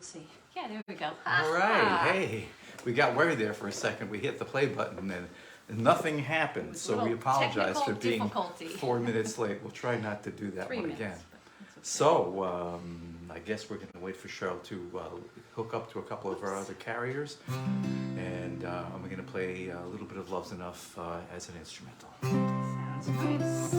see. Yeah, there we go. All right. Hey, we got worried there for a second. We hit the play button and nothing happened. So we apologize for being 4 minutes late. We'll try not to do that one again. Okay. So I guess we're going to wait for Cheryl to hook up to a couple of our other carriers. And we're going to play a little bit of Love's Enough as an instrumental. Sounds nice.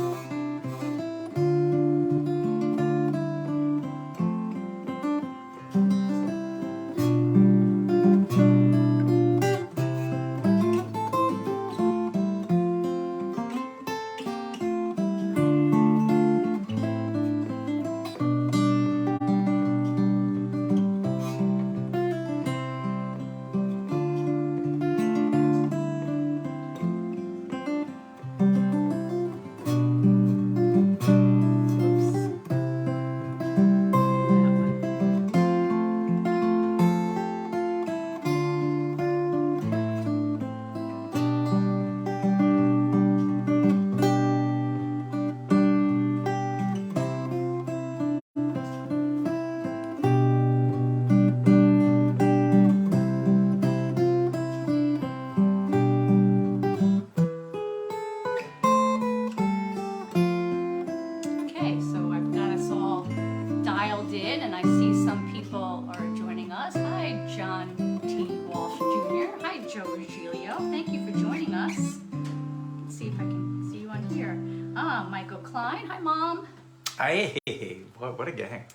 Hey, what a gang.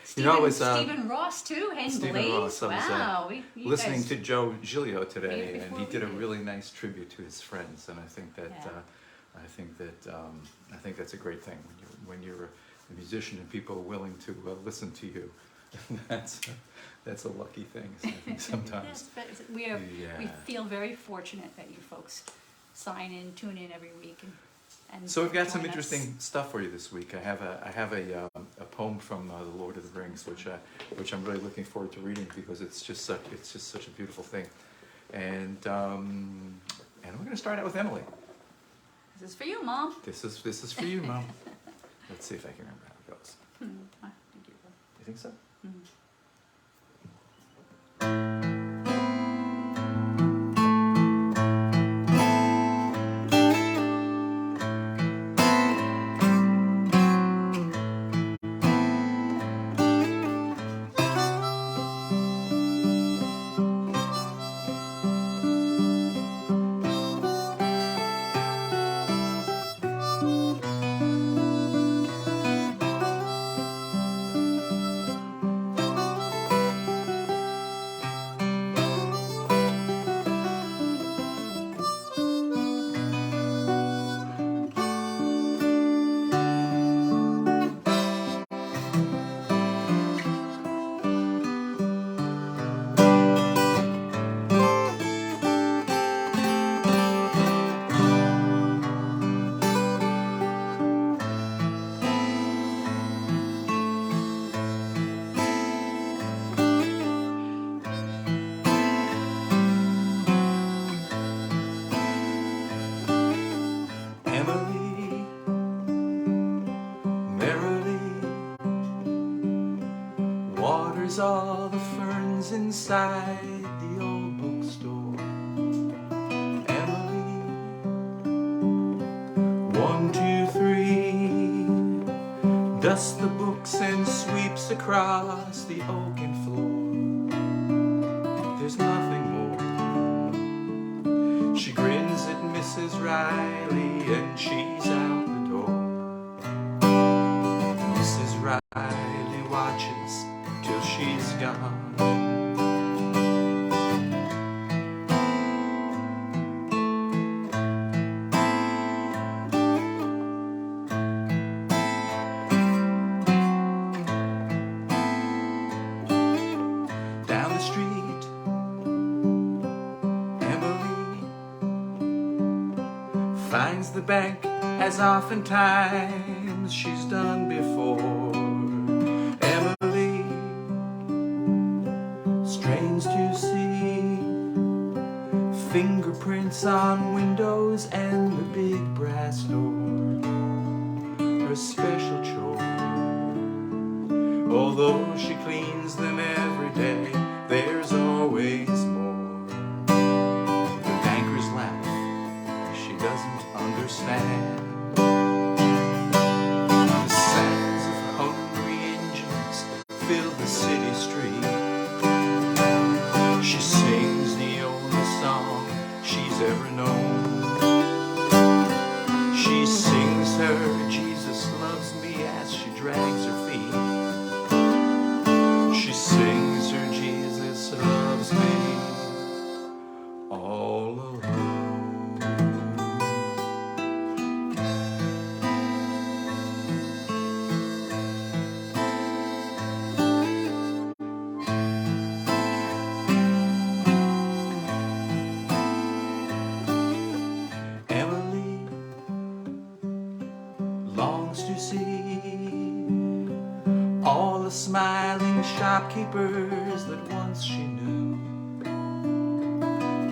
Stephen Ross too, and Stephen Blaze. Ross. Wow. I was listening to Joe Giglio today, and he did a really nice tribute to his friends, and I think that's a great thing when you're a musician and people are willing to listen to you. That's a lucky thing. So I think sometimes we feel very fortunate that you folks tune in every week, and so we've got some interesting stuff for you this week. I have a poem from The Lord of the Rings, which I'm really looking forward to reading because it's just such a beautiful thing. And we're going to start out with Emily. This is for you, Mom. This is for you, Mom. Let's see if I can remember how it goes. I think you will. You think so? Mm-hmm. All the ferns inside the old bookstore. Emily, 1, 2, 3, dusts the books and sweeps across the oaken floor. There's nothing more. She grins at Mrs. Riley and she's out the door. Mrs. Riley watches till she's gone. Down the street, Emily finds the bank as oftentimes she's done before. To see fingerprints on windows and the big brass door. Her special chore, although she cleans them every day. shopkeepers that once she knew.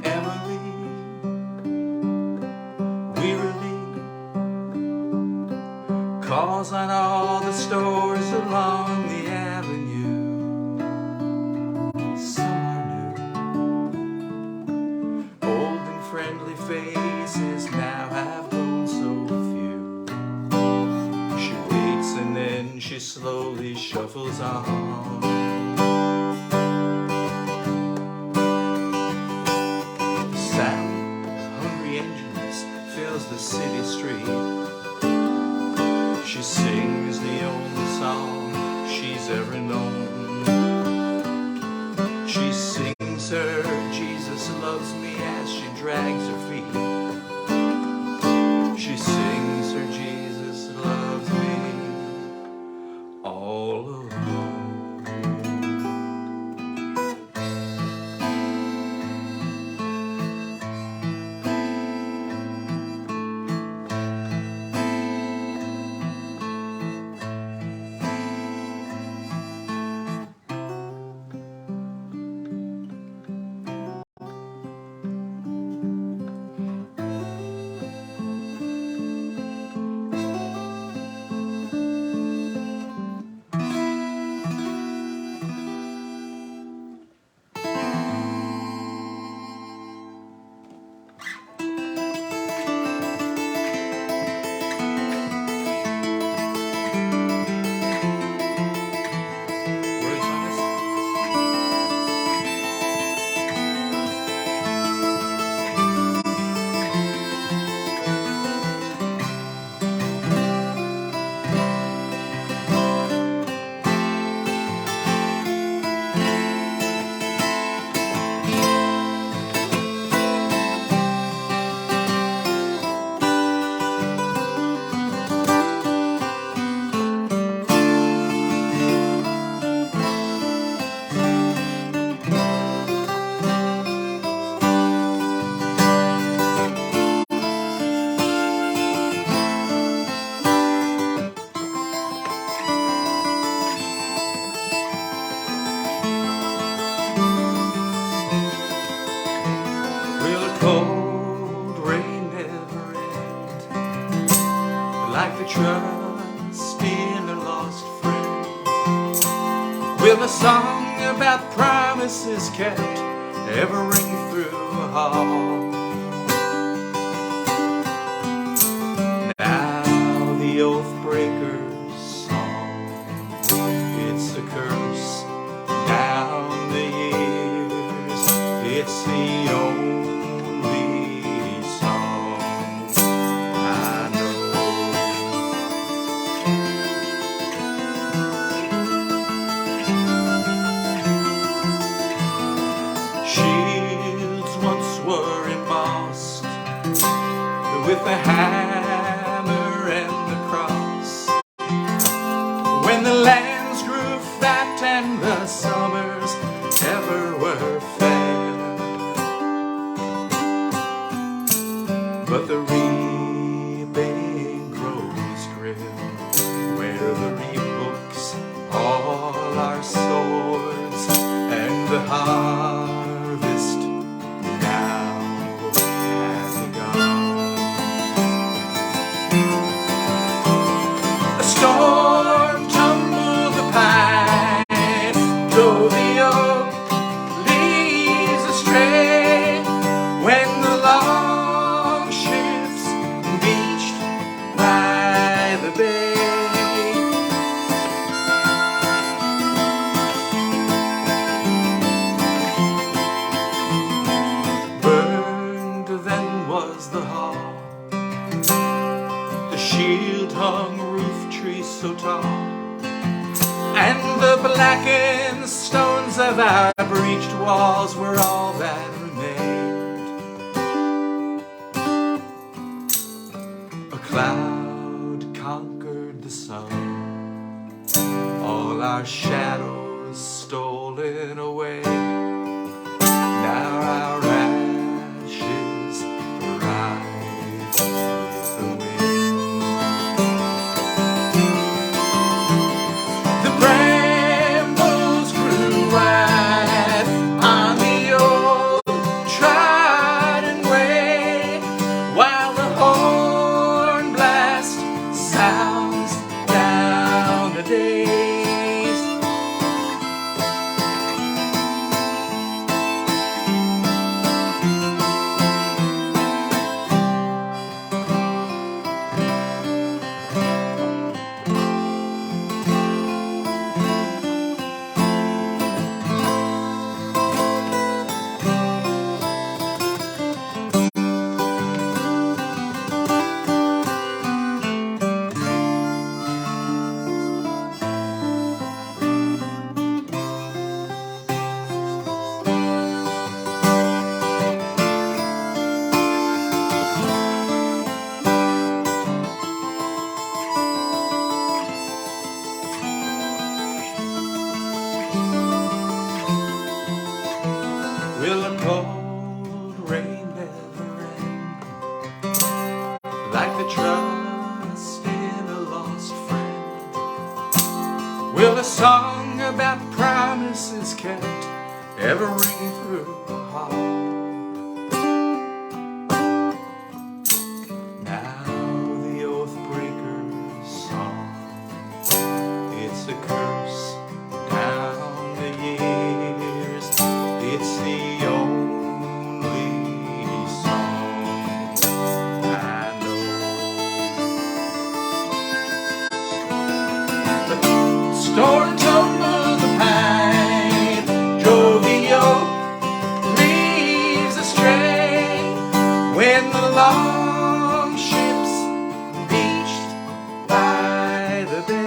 Emily wearily calls on all the stores along the avenue. Some are new, old and friendly faces now have grown so few. She waits and then she slowly shuffles on. The sound of hungry engines fills the city street. She sings the only song she's ever known. She sings her Jesus loves me as she drags her feet. She sings her Jesus loves me all alone. Cold rain never end, like the trust in a lost friend. Will a song about promises kept ever ring through a hall? Now the oath breaker's song, it's a curse down the years. It's the only with the hammer and the cross. When the lands grew fat and the summers ever were fair, but the reaping grows grim, where the reap books all our swords and the harvest now has begun. Storm tumbled the pine, though the oak leaves astray. When the long ships beached by the bay, burned then was the hall, the shield hung so tall, and the blackened stones of our breached walls were all that remained. A cloud conquered the sun, all our shadows stolen away. Now our ashes rise with the wind. The brambles grew Will the cold rain never end? Like the trust in a lost friend. Will the song about promises kept ever ring through the hall? Now the oath breaker's song, it's a curse down the years. It's the only song I know. The storm tumbled the pine, drove the oak leaves astray. When the long ships beached by the bay.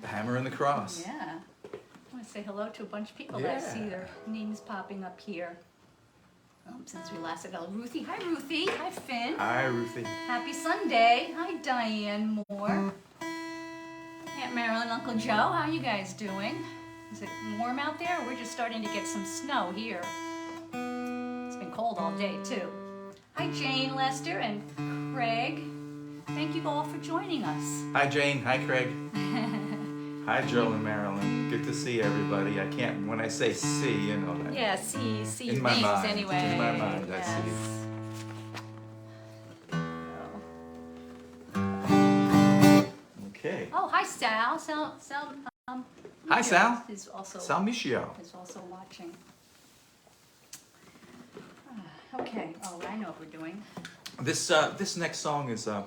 The Hammer and the Cross. Yeah. I want to say hello to a bunch of people that I see their names popping up here. Since we last ago, Ruthie. Hi, Ruthie. Hi, Finn. Hi, Ruthie. Happy Sunday. Hi, Diane Moore. Aunt Marilyn, Uncle Joe. How you guys doing? Is it warm out there? We're just starting to get some snow here. It's been cold all day, too. Hi, Jane, Lester, and Craig. Thank you all for joining us. Hi, Jane. Hi, Craig. Hi, Joe and Marilyn. Good to see everybody. I can't, when I say see, you know that. Yeah, see In your my names mind. anyway. In my mind, I see you. Okay. Oh, hi, Sal. Hi, Sal. Is also Sal Michio. is also watching. Okay. Oh, I know what we're doing. This next song is a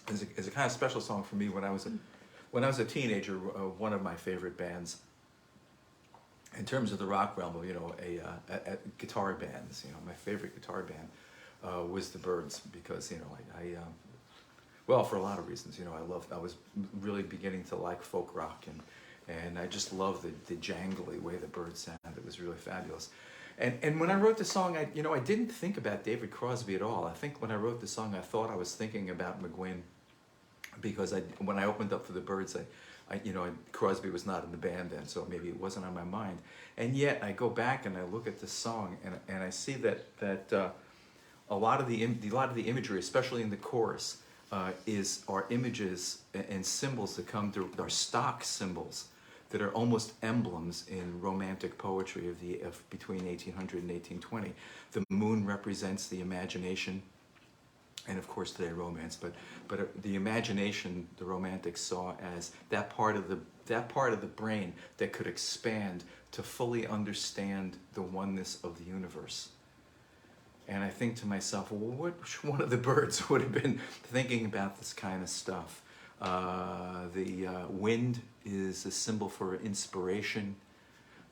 kind of special song for me. When I was a teenager, one of my favorite bands in terms of the rock realm, you know, a guitar bands. You know, my favorite guitar band was the Byrds, because you know well, for a lot of reasons. You know, I was really beginning to like folk rock, and I just loved the jangly way the Byrds sounded. It was really fabulous. And when I wrote the song, I didn't think about David Crosby at all. I think when I wrote the song, I thought I was thinking about McGuinn, because when I opened up for the Byrds, Crosby was not in the band then, so maybe it wasn't on my mind. And yet I go back and I look at the song, and I see that a lot of the imagery, especially in the chorus, are images and symbols that are stock symbols that are almost emblems in romantic poetry of between 1800 and 1820. The moon represents the imagination, and of course today romance, but the imagination the Romantics saw as that part of the brain that could expand to fully understand the oneness of the universe. And I think to myself, well, which one of the Byrds would have been thinking about this kind of stuff? The wind is a symbol for inspiration,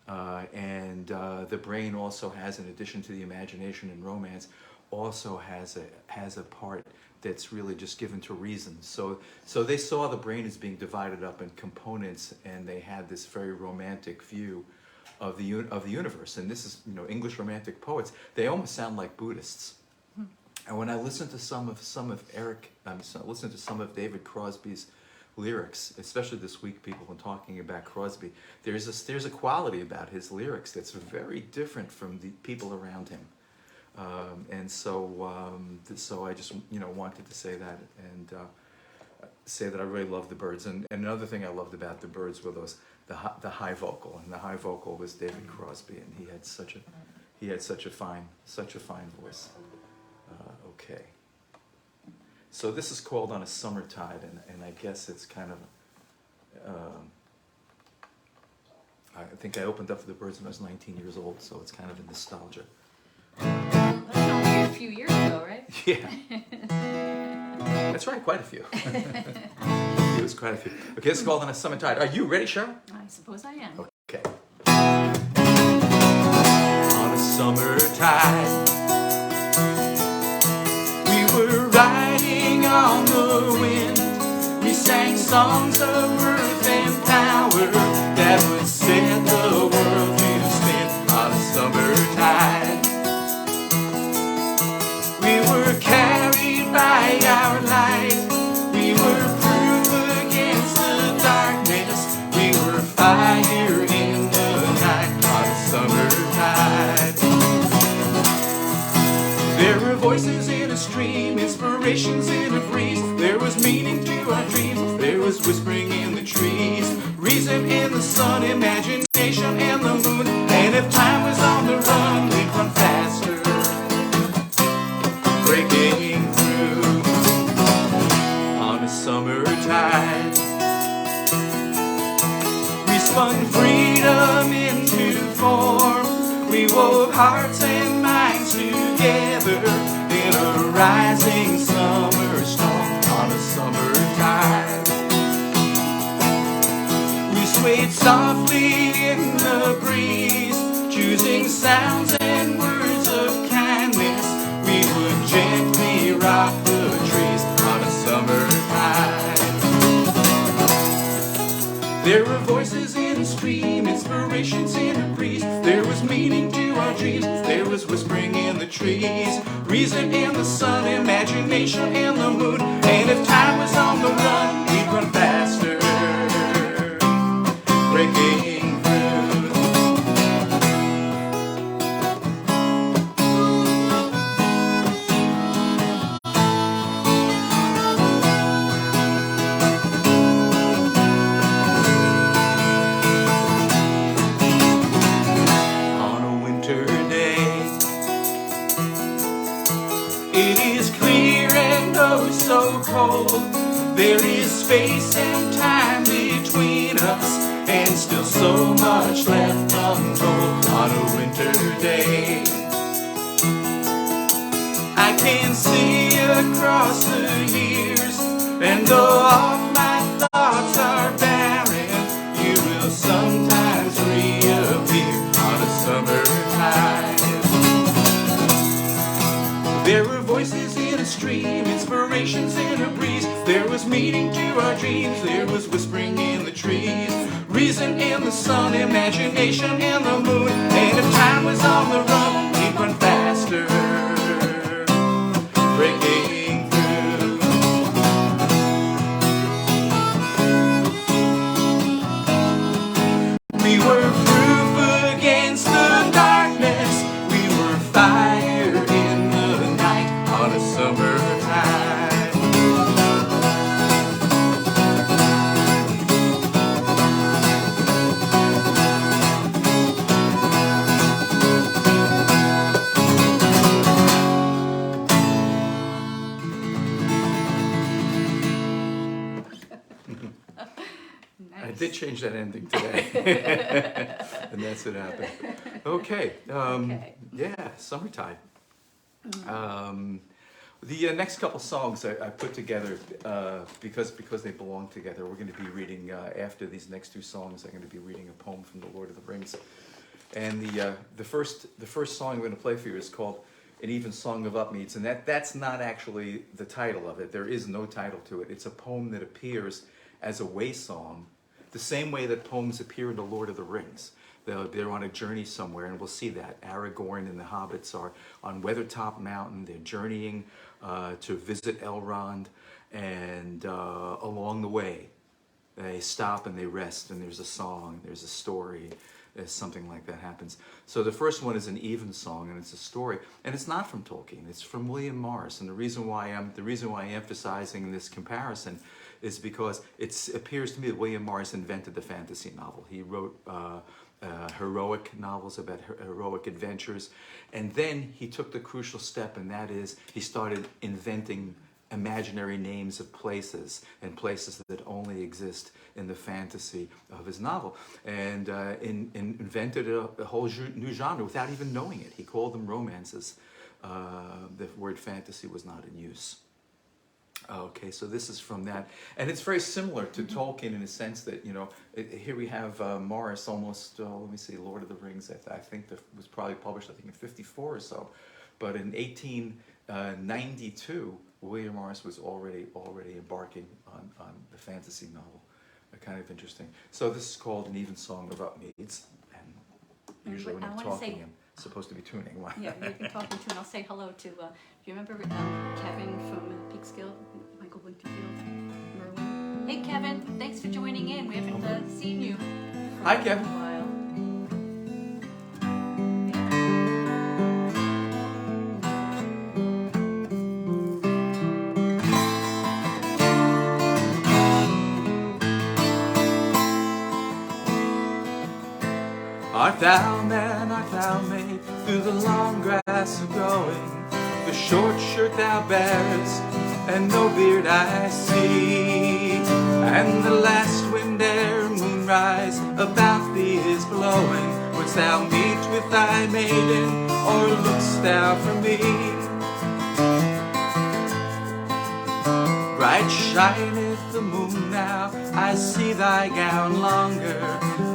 and the brain also has, in addition to the imagination and romance, also has a part that's really just given to reason. So they saw the brain as being divided up in components, and they had this very romantic view of the universe. And this is, English Romantic poets, they almost sound like Buddhists. And when I listen to some of David Crosby's lyrics, especially this week, people have been talking about Crosby, there's a quality about his lyrics that's very different from the people around him. So I just wanted to say that, and say that I really love the Byrds. And another thing I loved about the Byrds were the high vocal, and the high vocal was David Crosby, and he had such a fine voice. Okay. So this is called On a Summertide, and I guess it's kind of, I think I opened up for the Byrds when I was 19 years old, so it's kind of a nostalgia. That's only a few years ago, right? Yeah. That's right, quite a few. It was quite quite a few. Okay, it's called On a Summertide. Are you ready, Cheryl? I suppose I am. Okay. On a summertide, we were riding on the wind. We sang songs of earth and power that would set the world to spin. On a summertide, we were carried by our light. We were proof against the darkness. We were fire in the night. On a summertide, there were voices in a stream, inspirations in a breeze. There was meaning to our dreams. There was whispering in the trees, reason in the sun, imagination and the moon. And if time was on the run, we'd run faster, breaking through. On a summertide, we spun freedom into form. We wove hearts and minds together in a rising summer storm. On a summertide, we swayed softly in the breeze, choosing sounds and words of kindness. We would gently rock the trees. On a summertide, there were voices in a stream, inspirations in a breeze. There was meaning to our dreams. There was whispering in the trees, reason in the sun, imagination in the moon. And if time was on the run, we'd run faster, breaking through. On a winter day, it is clear and oh so cold. There is space and time between us, and still so much left untold. On a winter day, I can see across the years, and though all my thoughts are barren, you will sometimes reappear. On a summertide, there were voices in a stream, inspirations in a breeze. There was meaning to our dreams. There was whispering in the trees, reason in the sun, imagination in the moon. And if time was on the run, we'd run faster, breaking through. We were proof against the darkness. We were fire in the night. On a summertide, I did change that ending today, and that's what happened. Okay, yeah, Summertide. The next couple songs I put together because they belong together. We're going to be reading after these next two songs. I'm going to be reading a poem from the Lord of the Rings, and the first song I'm going to play for you is called An Evensong of Upmeads, and that's not actually the title of it. There is no title to it. It's a poem that appears as a way song, the same way that poems appear in the Lord of the Rings. They're on a journey somewhere, and we'll see that. Aragorn and the hobbits are on Weathertop Mountain. They're journeying to visit Elrond, and along the way, they stop and they rest, and there's a song, there's a story, there's something like that happens. So the first one is an Evensong, and it's a story, and it's not from Tolkien. It's from W.Morris, and the reason why I'm emphasizing this comparison is because it appears to me that W.Morris invented the fantasy novel. He wrote heroic novels about heroic adventures, and then he took the crucial step, and that is he started inventing imaginary names of places, and places that only exist in the fantasy of his novel, and invented a whole new genre without even knowing it. He called them romances. The word fantasy was not in use. Okay, so this is from that, and it's very similar to Tolkien in the sense that, you know, here we have Morris almost, let me see, Lord of the Rings, I think that was probably published, I think in 54 or so, but in 1892, William Morris was already embarking on the fantasy novel. Kind of interesting. So this is called An Evensong of Upmeads, and usually when I'm talking, I'm supposed to be tuning. Yeah, you've been talking to, and I'll say hello to, do you remember Kevin from Peekskill, Michael Winterfield, Merwin? Hey Kevin, thanks for joining in. We haven't seen you for Hi, Kevin. a while. Art thou man, art thou maid, through the long grass growing, the short shirt thou bearest, and no beard I see, and the last wind ere moonrise about thee is blowing. Wouldst thou meet with thy maiden, or look'st thou for me? Bright shineth the moon now, I see thy gown longer,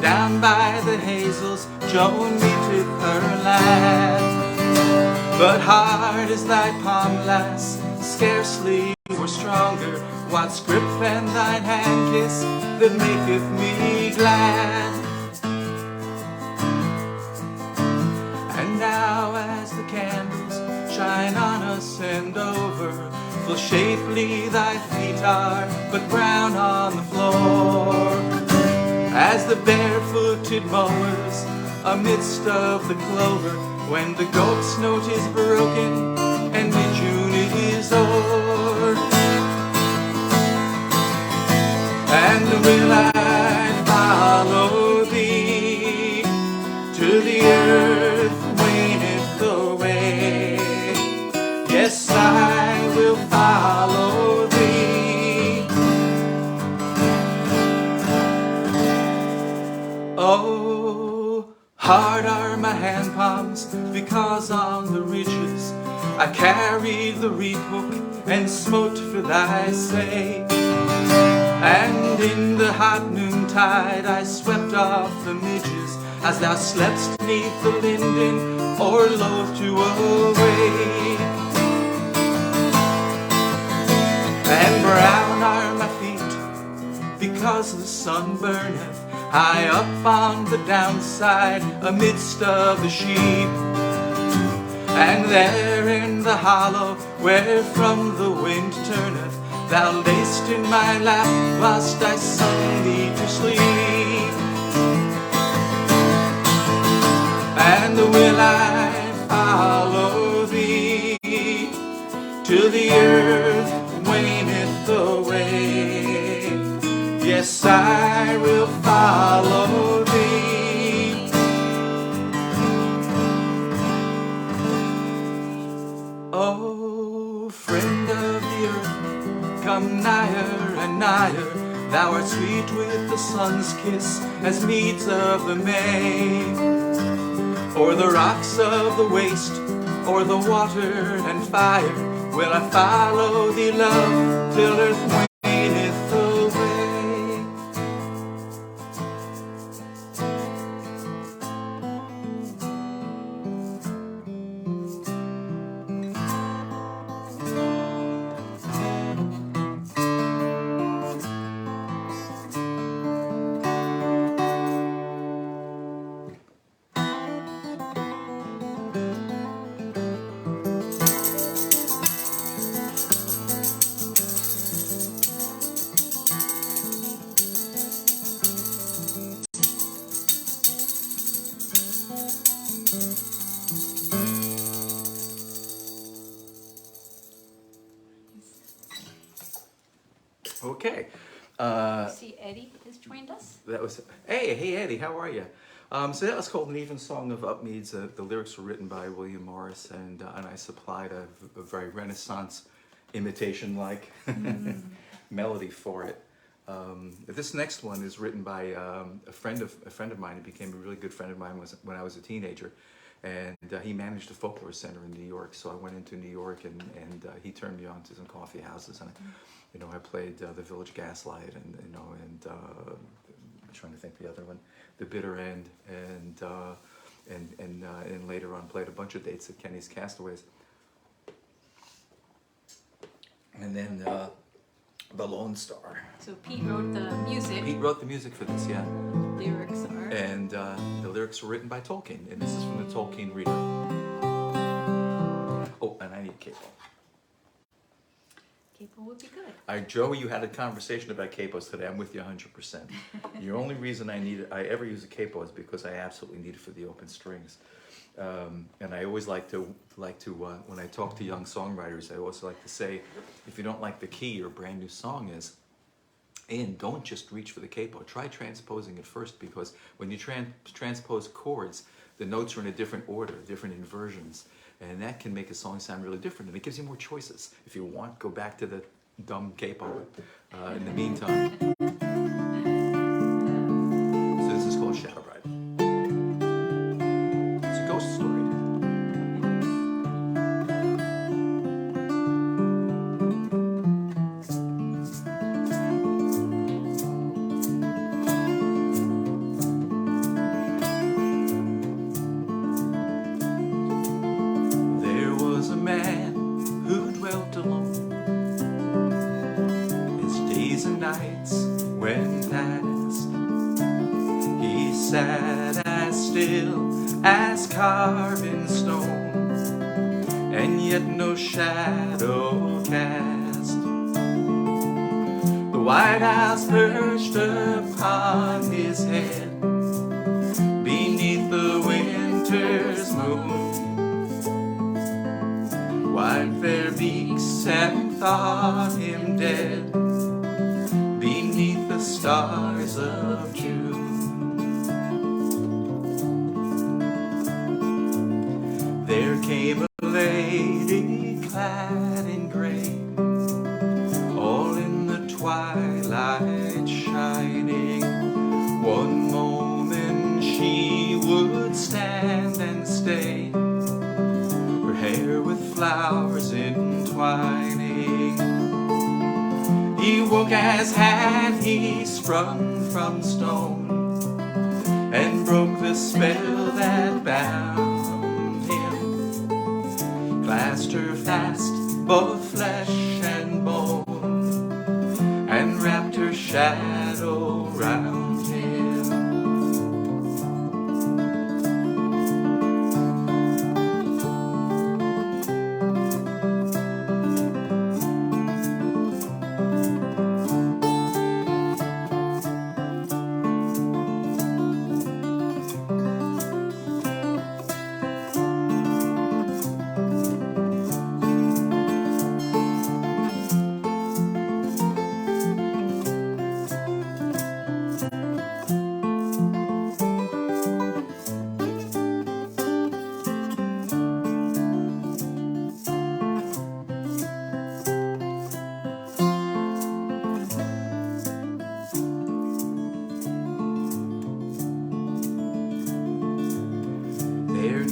down by the hazels Joan meeteth her lad. But hard is thy palm, lass, scarcely were stronger. What scrip and thine hand kiss that maketh me glad? And now as the candles shine on us and over, full shapely thy feet are, but brown on the floor, as the barefooted mowers amidst of the clover, when the goat's note is broken and mid-June is o'er. And will I follow thee to the earth waneth away? Yes, I will follow thee. Oh, hard are my hand palms, because on the ridges I carried the reap hook and smote for thy sake. And in the hot noontide I swept off the midges, as thou slepst neath the linden, or loath to awake. And brown are my feet, because the sun burneth high up on the downside amidst of the sheep. And there in the hollow where from the wind turneth, thou lay'st in my lap whilst I sung thee to sleep. And will I follow thee till the earth waneth away? Yes, I will follow thee. Oh, friend of the earth, come nigher and nigher. Thou art sweet with the sun's kiss as meads of the May. O'er the rocks of the waste, o'er the water and fire, will I follow thee, love, till earth waneth away. Okay. See, Eddie has joined us. That was, hey Eddie, how are you? So that was called An Evensong of Upmeads. The lyrics were written by William Morris, and I supplied a very Renaissance imitation-like melody for it. This next one is written by a friend of mine. He became a really good friend of mine when I was a teenager, And he managed a folklore center in New York. So I went into New York, and he turned me on to some coffee houses. And, I played the Village Gaslight, and, I'm trying to think the other one, The Bitter End, and later on played a bunch of dates at Kenny's Castaways. And then The Lone Star. So Pete wrote the music. Pete wrote the music for this, yeah. Lyrics are. And the lyrics were written by Tolkien, and this is from the Tolkien reader. Oh, and I need capo. Capo would be good. Joey, you had a conversation about capos today. I'm with you 100%. The only reason I ever use a capo is because I absolutely need it for the open strings. And I always like to when I talk to young songwriters, I also like to say, if you don't like the key your brand new song is in, don't just reach for the capo. Try transposing it first, because when you transpose chords, the notes are in a different order, different inversions, and that can make a song sound really different, and it gives you more choices. If you want, go back to the dumb capo in the meantime. So this is called Shadowbride. It's a ghost story. There was a man who dwelt alone. His days and nights went past. He sat as still as carved in stone, and yet no shadow cast. The White House perched upon his head, beneath the winter's moon. Wiped their beaks and thought him dead, beneath the stars of June. There came a lady clad in gray, all in the twilight shining. One moment she would stand and stay, her hair with flowers entwining. He woke as had he sprung from stone, and broke the spell that bound him. Clasped her fast, both flesh and bone, and wrapped her shadow round him.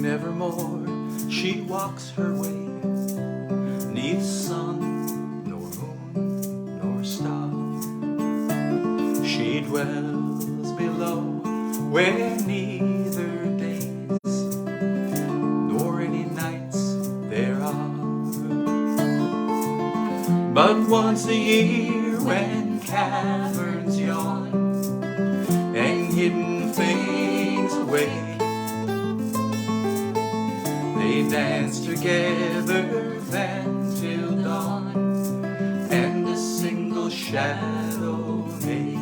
Nevermore she walks her way, neath sun, nor moon, nor star. She dwells below, where neither days nor any nights there are. But once a year, when caverns yawn and hidden things away, they dance together then till dawn, and a single shadow make.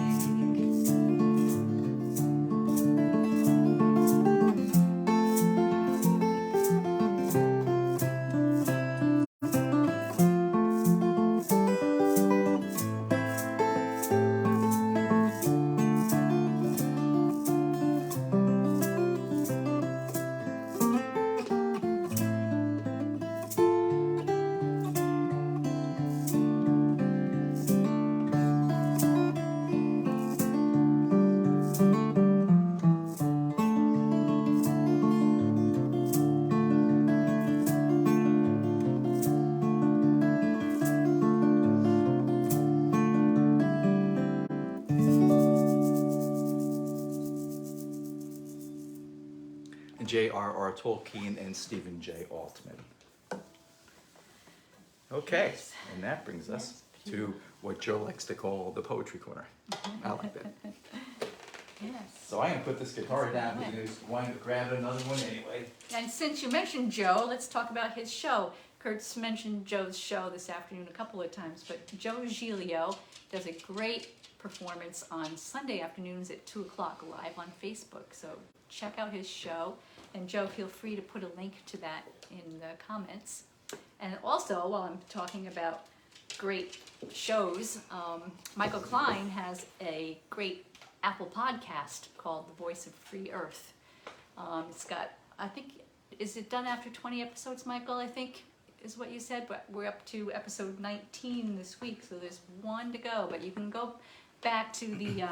J.R.R. Tolkien and Stephen J.Altman. Okay, Yes. and that brings us to what Joe likes to call the poetry corner. I like that. Yes. So I'm going to put this guitar down because I'm going to wind up grabbing another one anyway. And since you mentioned Joe, let's talk about his show. Kurt's mentioned Joe's show this afternoon a couple of times, but Joe Giglio does a great performance on Sunday afternoons at 2 o'clock live on Facebook. So check out his show. And Joe, feel free to put a link to that in the comments. And also, while I'm talking about great shows, Michael Klein has a great Apple podcast called The Voice of Free Earth. It's got, I think, is it done after 20 episodes, Michael, I think is what you said, but we're up to episode 19 this week, so there's one to go. But you can go back to the,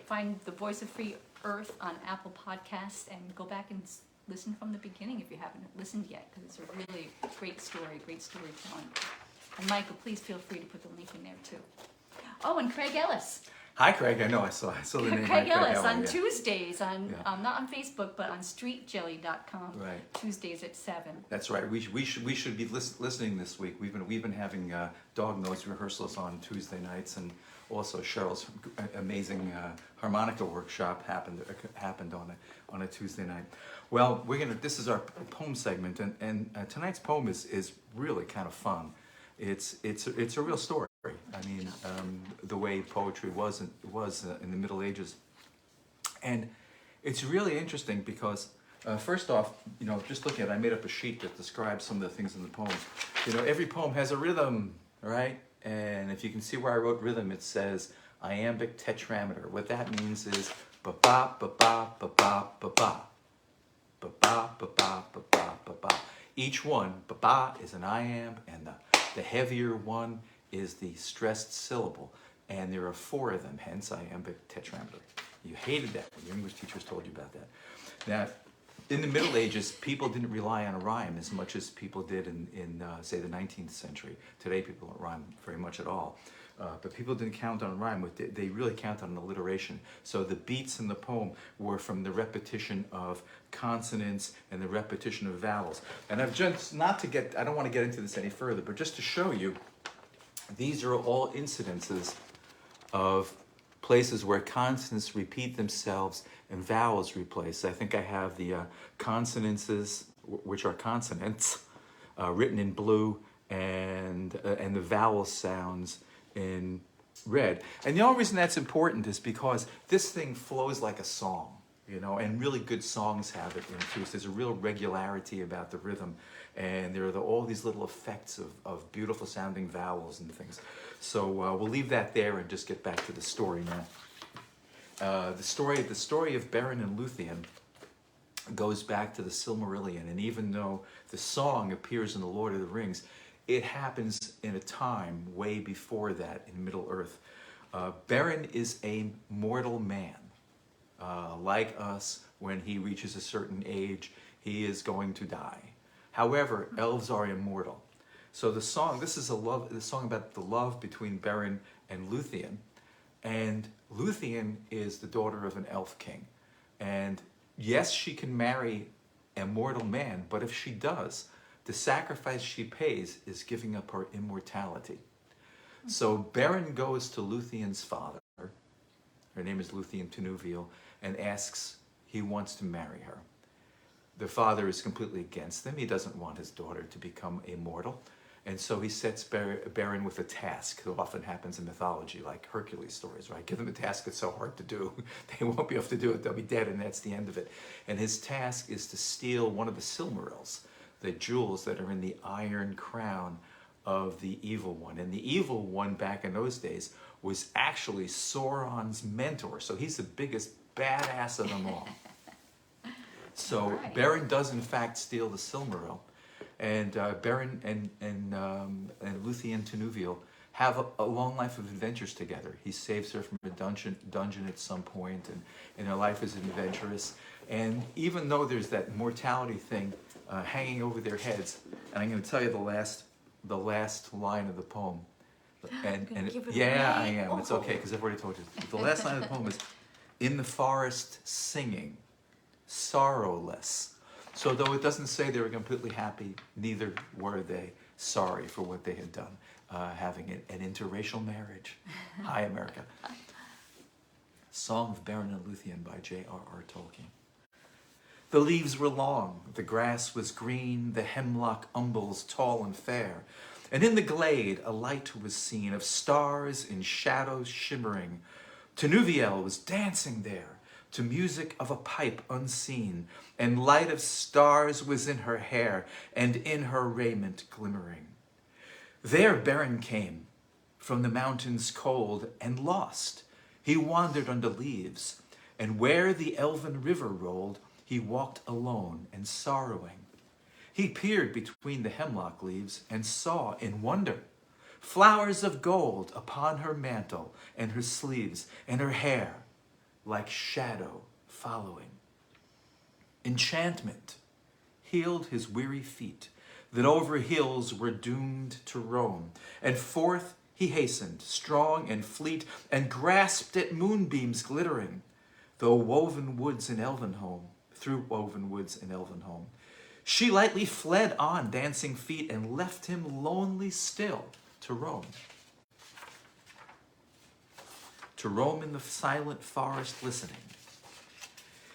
find The Voice of Free Earth on Apple Podcasts and go back and listen from the beginning if you haven't listened yet, because it's a really great storytelling. And Michael, please feel free to put the link in there too. Oh, and Craig Ellis. Hi, Craig. I know I saw the name. Craig Ellis Ellen, on yeah. Tuesdays on not on Facebook but on streetjelly.com. Right. Tuesdays at 7. That's right. We should be listening this week. We've been having dog nose rehearsals on Tuesday nights, and also Cheryl's amazing harmonica workshop happened on a Tuesday night. Well, this is our poem segment, and tonight's poem is really kind of fun. It's a real story. I mean, the way poetry was in the Middle Ages, and it's really interesting because first off, just looking at it, I made up a sheet that describes some of the things in the poem. Every poem has a rhythm, right? And if you can see where I wrote rhythm, it says iambic tetrameter. What that means is ba ba ba ba ba ba ba ba ba ba ba ba ba ba ba ba. Each one, ba ba, is an iamb, and the heavier one is the stressed syllable, and there are 4 of them, hence iambic tetrameter. You hated that when your English teachers told you about that. Now, in the Middle Ages, people didn't rely on a rhyme as much as people did in say, the 19th century. Today, people don't rhyme very much at all. But people didn't count on rhyme. They really count on alliteration. So the beats in the poem were from the repetition of consonants and the repetition of vowels. And I've just, I don't want to get into this any further, but just to show you, these are all incidences of places where consonants repeat themselves and vowels replace. I think I have the consonances, which are consonants, written in blue, and the vowel sounds in red. And the only reason that's important is because this thing flows like a song, and really good songs have it in truth. There's a real regularity about the rhythm, and there are all these little effects of beautiful sounding vowels and things. So we'll leave that there and just get back to the story now. The story of Beren and Luthien goes back to the Silmarillion, and even though the song appears in The Lord of the Rings, it happens in a time way before that in Middle-earth. Beren is a mortal man. Like us, when he reaches a certain age, he is going to die. However, elves are immortal. So this is the song about the love between Beren and Luthien. And Luthien is the daughter of an elf king. And yes, she can marry a mortal man, but if she does, the sacrifice she pays is giving up her immortality. So Beren goes to Luthien's father, her name is Luthien Tinuviel, and asks, he wants to marry her. The father is completely against him. He doesn't want his daughter to become immortal. And so he sets Beren with a task that often happens in mythology, like Hercules stories, right? Give them a task that's so hard to do, they won't be able to do it, they'll be dead, and that's the end of it. And his task is to steal one of the Silmarils, the jewels that are in the iron crown of the evil one. And the evil one back in those days was actually Sauron's mentor. So he's the biggest badass of them all. So right. Beren does in fact steal the Silmaril. And Beren and Luthien Tinuviel have a long life of adventures together. He saves her from a dungeon at some point, and their life is adventurous. And even though there's that mortality thing hanging over their heads, and I'm going to tell you the last line of the poem. And yeah, I am. Oh. It's okay because I've already told you. The last line of the poem is, "In the forest singing, sorrowless." So though it doesn't say they were completely happy, neither were they sorry for what they had done, having an interracial marriage. Hi, America. Song of Beren and Luthien by J.R.R. Tolkien. The leaves were long, the grass was green, the hemlock umbels tall and fair, and in the glade a light was seen of stars in shadows shimmering. Tinuviel was dancing there, to music of a pipe unseen, and light of stars was in her hair, and in her raiment glimmering. There Beren came, from the mountains cold, and lost. He wandered under leaves, and where the elven river rolled, he walked alone and sorrowing. He peered between the hemlock leaves, and saw in wonder flowers of gold upon her mantle, and her sleeves, and her hair, like shadow following. Enchantment healed his weary feet, that over hills were doomed to roam, and forth he hastened, strong and fleet, and grasped at moonbeams glittering, through woven woods in Elvenhome. She lightly fled on dancing feet, and left him lonely still to roam. To roam in the silent forest listening.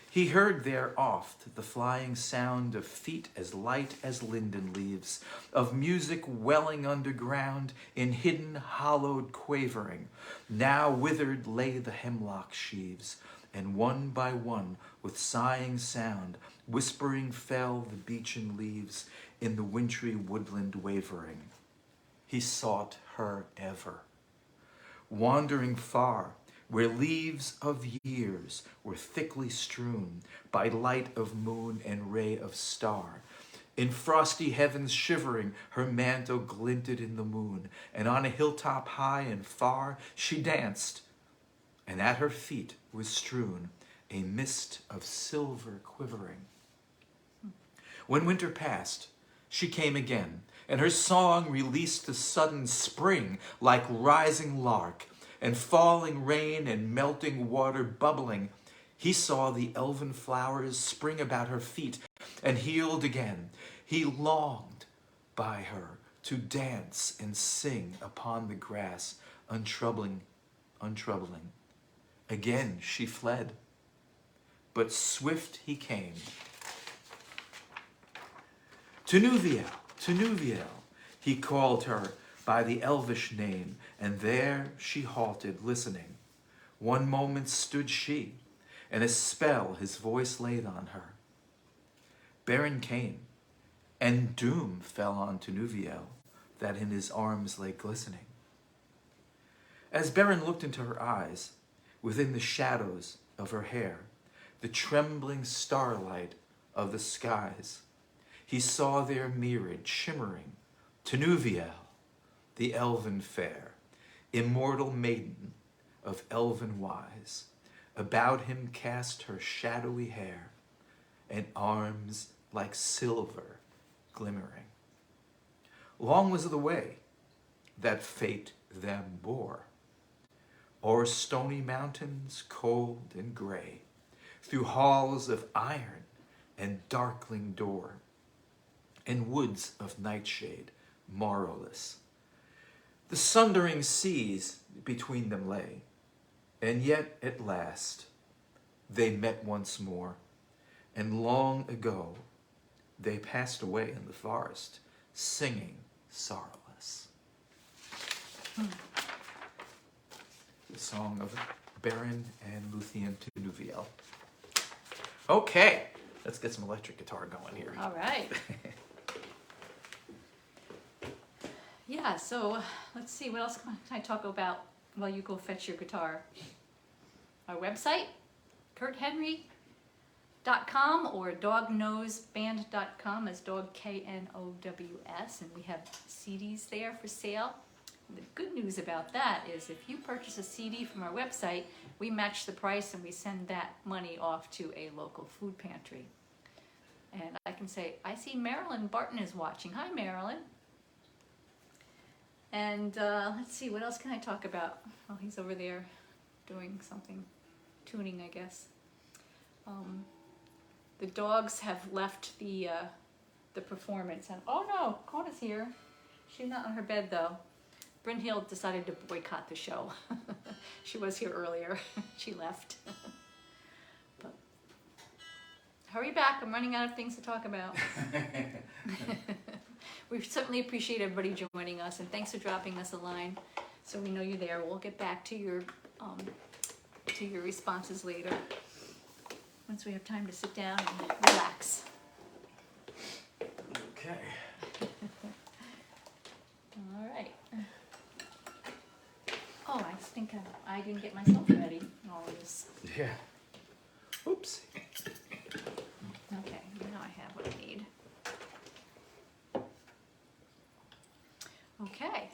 He heard there oft the flying sound of feet as light as linden leaves, of music welling underground in hidden hollowed quavering. Now withered lay the hemlock sheaves, and one by one with sighing sound, whispering fell the beechen leaves in the wintry woodland wavering. He sought her ever, wandering far, where leaves of years were thickly strewn by light of moon and ray of star. In frosty heavens shivering, her mantle glinted in the moon, and on a hilltop high and far she danced, and at her feet was strewn a mist of silver quivering. When winter passed, she came again, and her song released the sudden spring like rising lark, and falling rain and melting water bubbling. He saw the elven flowers spring about her feet, and healed again. He longed by her to dance and sing upon the grass, untroubling. Again she fled, but swift he came. Tinuviel, he called her by the elvish name, and there she halted, listening. One moment stood she, and a spell his voice laid on her. Beren came, and doom fell on Tinuviel, that in his arms lay glistening. As Beren looked into her eyes, within the shadows of her hair, the trembling starlight of the skies, he saw there mirrored, shimmering, Tinuviel, the elven fair, immortal maiden of elven wise. About him cast her shadowy hair, and arms like silver glimmering. Long was the way that fate them bore, o'er stony mountains cold and gray, through halls of iron and darkling door, and woods of nightshade morrowless. The sundering seas between them lay, and yet at last they met once more, and long ago they passed away in the forest, singing sorrowless. The Song of Beren and Luthien Tinuviel. Okay, let's get some electric guitar going here. All right. Yeah, so let's see, what else can I talk about while you go fetch your guitar? Our website, kurthenry.com or dognoseband.com, as dog Knows, and we have CDs there for sale. The good news about that is if you purchase a CD from our website, we match the price and we send that money off to a local food pantry. And I can say, I see Marilyn Barton is watching. Hi, Marilyn. And let's see, what else can I talk about? Oh, he's over there doing something, tuning, I guess. The dogs have left the performance. And oh no, Kona's here. She's not on her bed though. Brynhild decided to boycott the show. She was here earlier. She left. But hurry back, I'm running out of things to talk about. We certainly appreciate everybody joining us, and thanks for dropping us a line so we know you're there. We'll get back to your responses later once we have time to sit down and relax. Okay. All right. Oh, I think I didn't get myself ready in all of this. Yeah. Oops. Okay, now I have what I need. Okay.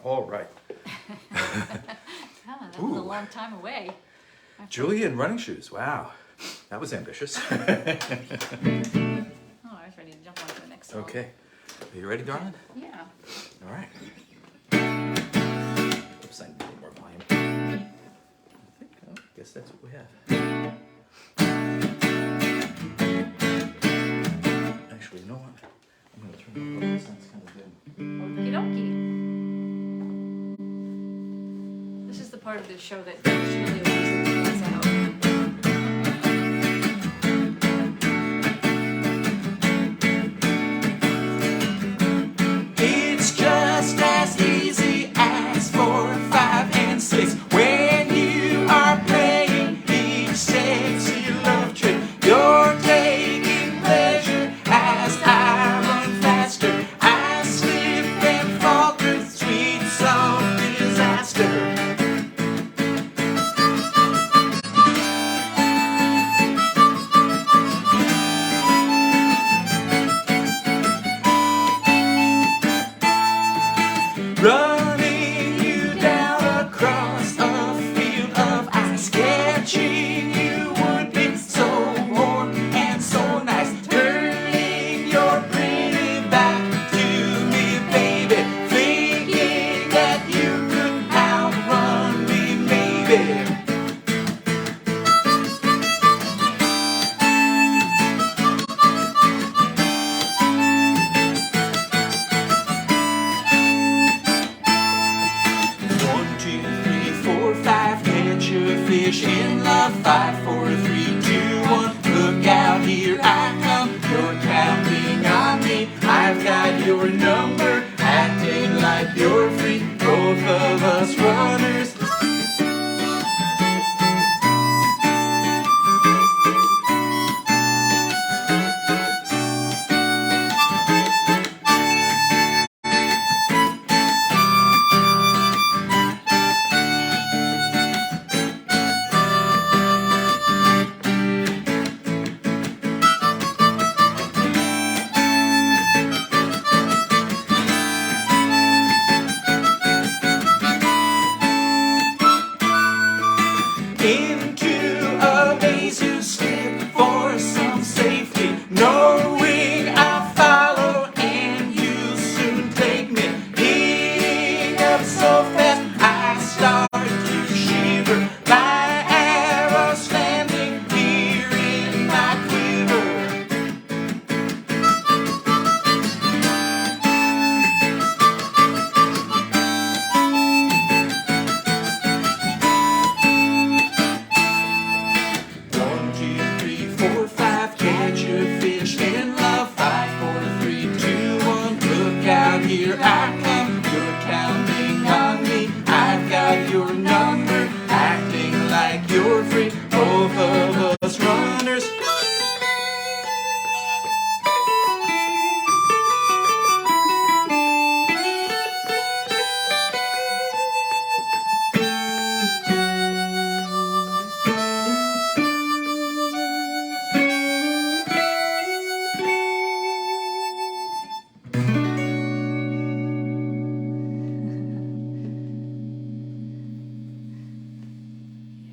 All right. That was a long time away. Julia in running shoes. Wow. That was ambitious. Oh, I was ready to jump on to the next song. Okay. Are you ready, darling? Yeah. All right. Oops, I need a little more volume. I guess that's what we have. Actually, you know what? I'm going to turn the focus. That's kind of good. Okie dokie. This is the part of the show that traditionally always leaves out. It's just as easy as 4, 5, and 6 when you are playing each sexy love trick. You're taking pleasure as I run faster. I slip and falter, sweet soft disaster. Running you down across a field of ice. Catching you would be so warm and so nice. Turning your pretty back to me, baby. Thinking that you could outrun me, maybe. One, 2, 3, 4, 5, catch a fish in love. 5, 4, 3, 2, 1. Look out, here I come. You're counting on me. I've got your number, acting like you're free. Both of us runners. Into a maze you slip for some safety, knowing I'll follow and you'll soon take me. Heating up so fast I start to shiver. My arrows landing here in my quiver. One, 2, 3, 4, 5, catch a fish in love. 5, 4, 3, 2, 1. Look out, here I come. You're counting on me. I've got your number, acting like you're free. Both of us runners.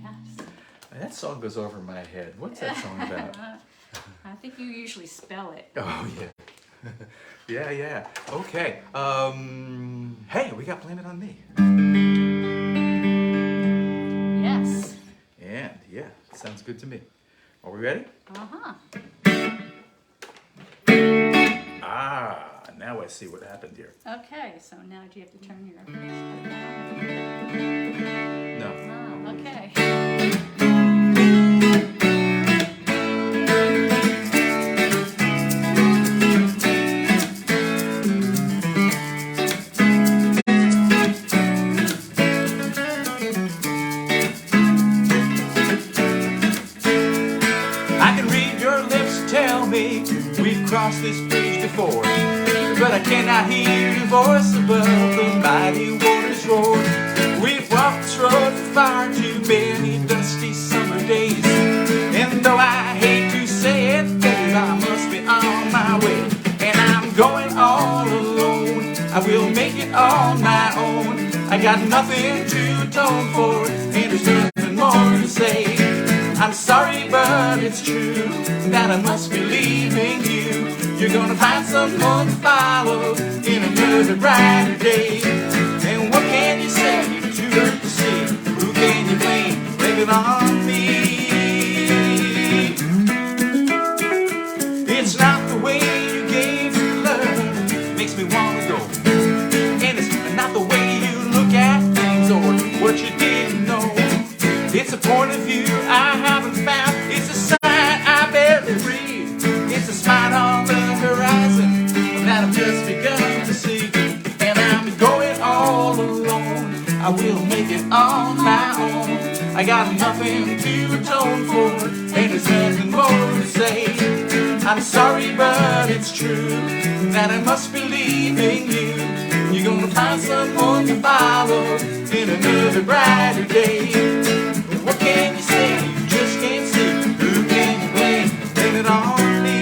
Yes. That song goes over my head. What's that song about? I think you usually spell it. Oh, yeah. Yeah. Okay. Hey, we got Blame It On Me. sounds good to me. Are we ready? Uh-huh. Now I see what happened here. Okay, so now do you have to turn your... No. Oh, okay. I can read your lips tell me we've crossed this bridge before, but I cannot hear your voice above the mighty waters roar. We've walked this road for far too many dusty summer days, and though I hate to say it, babe, I must be on my way. And I'm going all alone, I will make it on my own. I got nothing to atone for, and there's nothing more to say. I'm sorry, but it's true that I must be leaving you. You're gonna find someone to follow in another brighter day. And what can you say? You're too hurt to see. Who can you blame? Blame it on me. It's not the way you gave your love makes me wanna go, and it's not the way you look at things or what you didn't know. It's a point of view I haven't found. It's a sign I barely read. It's a smile on the horizon that I've just begun to see. And I'm going all alone, I will make it on my own. I got nothing to atone for, and there's nothing more to say. I'm sorry, but it's true that I must be leaving you. You're gonna find someone to follow in another brighter day. What can you say? You just can't see. Who can you blame? Blame it on me.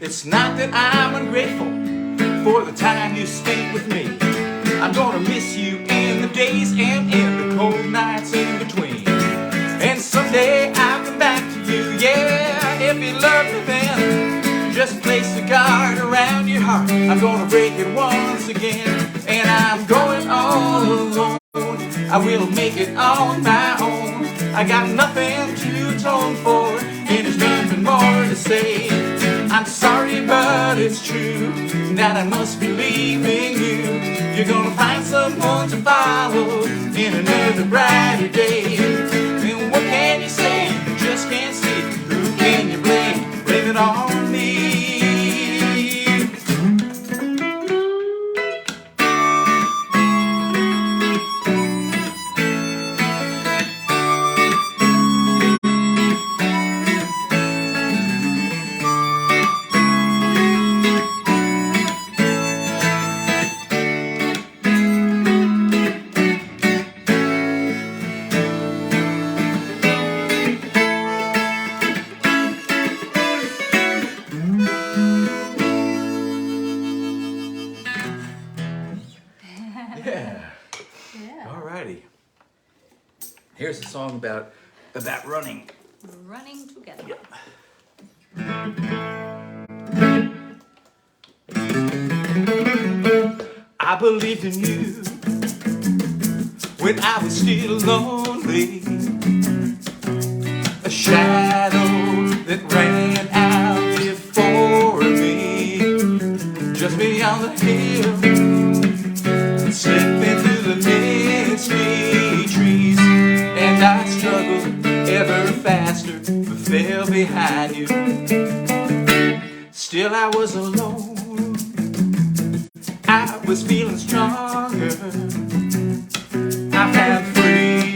It's not that I'm ungrateful for the time you spent with me. I'm gonna miss you in the days and in the cold nights in between. And someday I'll come back to you, yeah, if you love me then. Just place a guard around your heart, I'm gonna break it once again. And I'm going all alone, I will make it on my own. I got nothing to atone for, and there's nothing more to say. I'm sorry, but it's true that I must be leaving you. You're gonna find someone to follow in another brighter day. And what can you say? You just can't see. Who can you blame? Blame it on me. Here's a song about running. Running together. Yeah. I believed in you when I was still lonely. A shadow that ran out before me, just beyond the hill, slipping through the misty trees. And I struggled ever faster, but fell behind you. Still I was alone, I was feeling stronger. I found freedom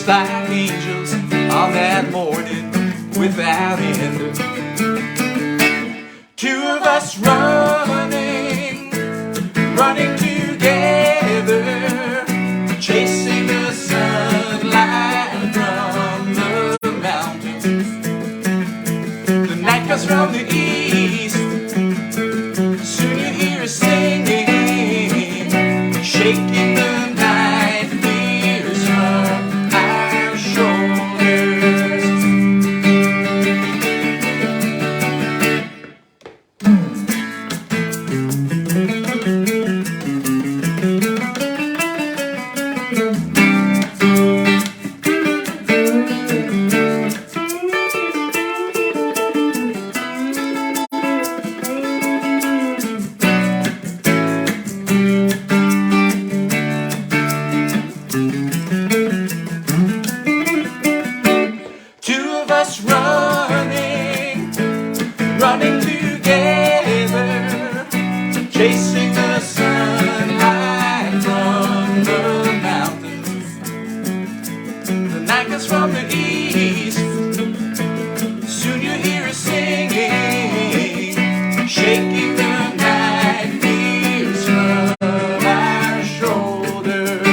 just like angels on that morning without end. Two of us running together, chasing the sunlight from the mountains. The night comes from the east, soon you hear us singing, shaking the night fears from our shoulders. Running together, chasing the sunlight from the mountains. The night comes from the east, soon you hear us singing, shaking the night fears from our shoulders.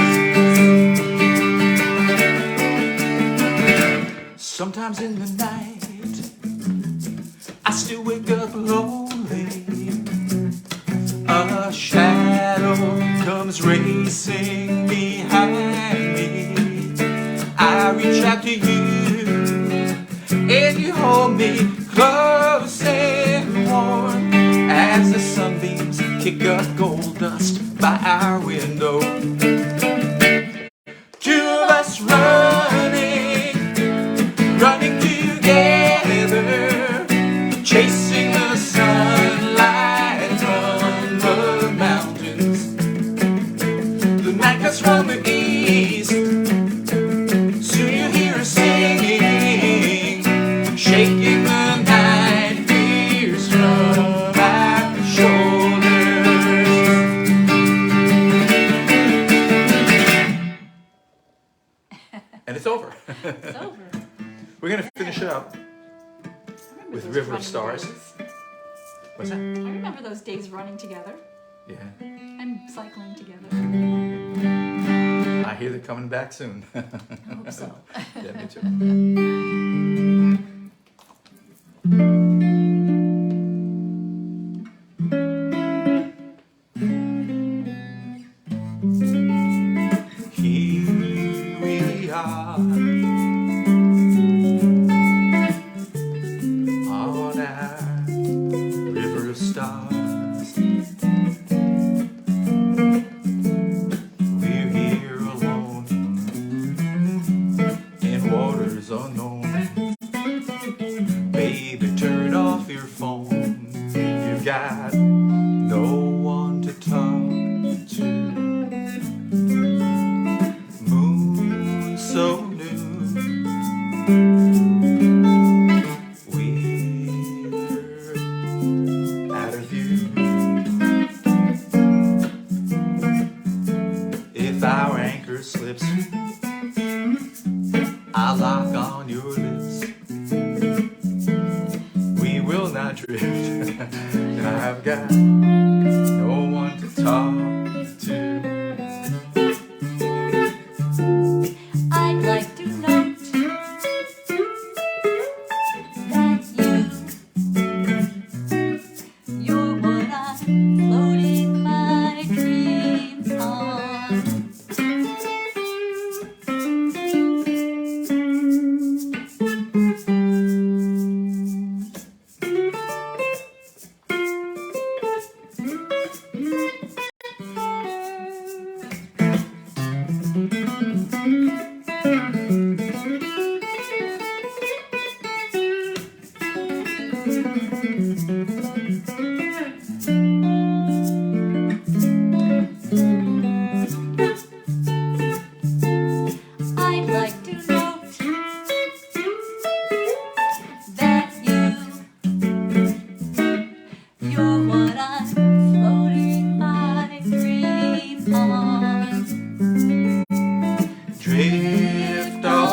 Sometimes in the night I still wake up lonely. A shadow comes racing behind me. I reach out to you and you hold me close and warm as the sunbeams kick up gold dust by our window. Two of us running together, chasing the sunlight from the mountains. The night comes from the east, soon you hear us singing, shaking the night fears from our shoulders. And it's over. It's over. We're going to finish it up with River of Stars. Days. What's that? I remember those days running together Yeah. and cycling together. I hear they're coming back soon. I hope so. Yeah, me too. Here we are on our river of stars. We're here alone in waters unknown. Baby, turn off your phone. You've got no one to talk to. Moon so new, we're out of view. If our anchor slips, I'll lock on your lips. We will not drift. I've got no one to talk to. I'd like to note that you're what I'm floating my dreams on. I'd like to note that you're what I'm floating my dreams on. Drift on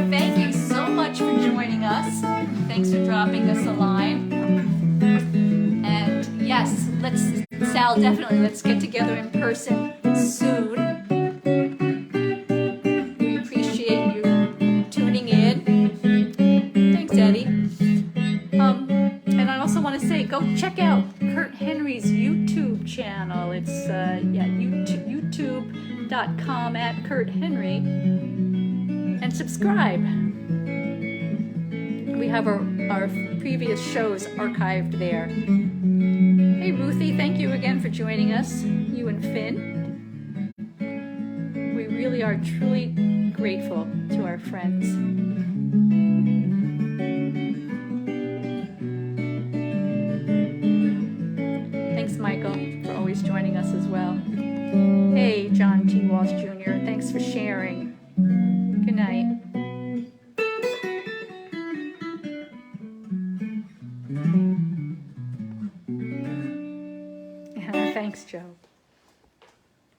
Thank you so much for joining us. Thanks for dropping us a line. And yes, Sal, definitely, let's get together in person soon. We appreciate you tuning in. Thanks, Eddie. And I also want to say, go check out Kurt Henry's YouTube channel. It's youtube.com/KurtHenry, and subscribe. We have our previous shows archived there. Hey Ruthie, thank you again for joining us, you and Finn. We really are truly grateful to our friends. Thanks, Michael, for always joining us as well. Hey, John T. Walsh Jr., thanks for sharing. Good night. Thanks, Joe.